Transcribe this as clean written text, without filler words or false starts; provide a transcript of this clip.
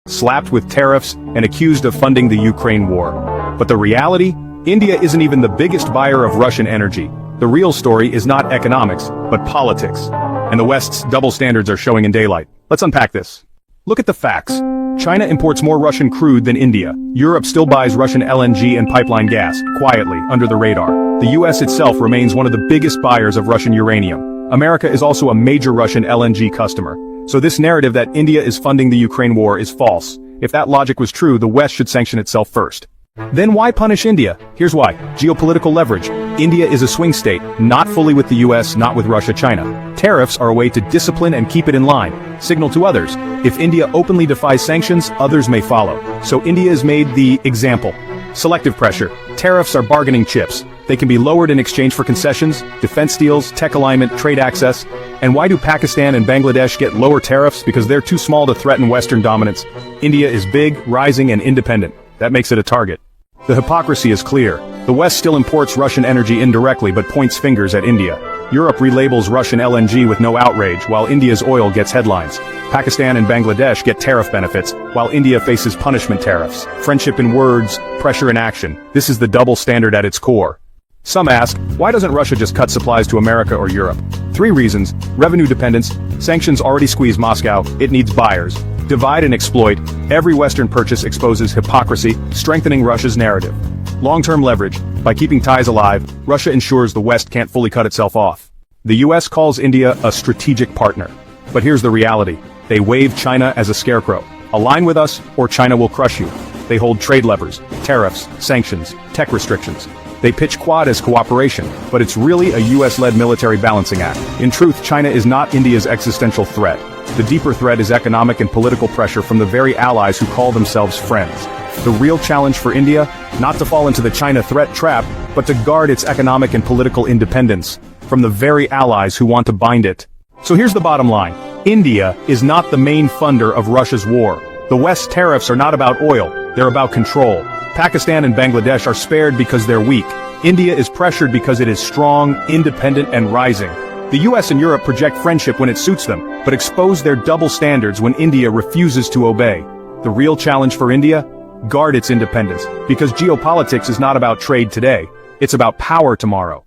slapped with tariffs, and accused of funding the Ukraine war. But the reality? India isn't even the biggest buyer of Russian energy. The real story is not economics, but politics. And the West's double standards are showing in daylight. Let's unpack this. Look at the facts. China imports more Russian crude than India. Europe still buys Russian LNG and pipeline gas, quietly, under the radar. The US itself remains one of the biggest buyers of Russian uranium. America is also a major Russian LNG customer. So this narrative that India is funding the Ukraine war is false. If that logic was true, the West should sanction itself first. Then why punish India? Here's why. Geopolitical leverage. India is a swing state, not fully with the US, not with Russia, China. Tariffs are a way to discipline and keep it in line. Signal to others. If India openly defies sanctions, others may follow. So India is made the example. Selective pressure. Tariffs are bargaining chips. They can be lowered in exchange for concessions, defense deals, tech alignment, trade access. And why do Pakistan and Bangladesh get lower tariffs? Because they're too small to threaten Western dominance. India is big, rising, and independent. That makes it a target. The hypocrisy is clear. The West still imports Russian energy indirectly but points fingers at India. Europe relabels Russian LNG with no outrage, while India's oil gets headlines. Pakistan and Bangladesh get tariff benefits, while India faces punishment tariffs. Friendship in words, pressure in action. This is the double standard at its core. Some ask, why doesn't Russia just cut supplies to America or Europe? 3 reasons. Revenue dependence. Sanctions already squeeze Moscow. It needs buyers. Divide and exploit. Every Western purchase exposes hypocrisy, strengthening Russia's narrative. Long-term leverage. By keeping ties alive, Russia ensures the West can't fully cut itself off. The US calls India a strategic partner. But here's the reality. They wave China as a scarecrow. Align with us, or China will crush you. They hold trade levers, tariffs, sanctions, tech restrictions. They pitch Quad as cooperation, but it's really a US-led military balancing act. In truth, China is not India's existential threat. The deeper threat is economic and political pressure from the very allies who call themselves friends. The real challenge for India? Not to fall into the China threat trap, but to guard its economic and political independence from the very allies who want to bind it. So here's the bottom line. India is not the main funder of Russia's war. The West's tariffs are not about oil, they're about control. Pakistan and Bangladesh are spared because they're weak. India is pressured because it is strong, independent, and rising. The US and Europe project friendship when it suits them, but expose their double standards when India refuses to obey. The real challenge for India? Guard its independence, because geopolitics is not about trade today, it's about power tomorrow.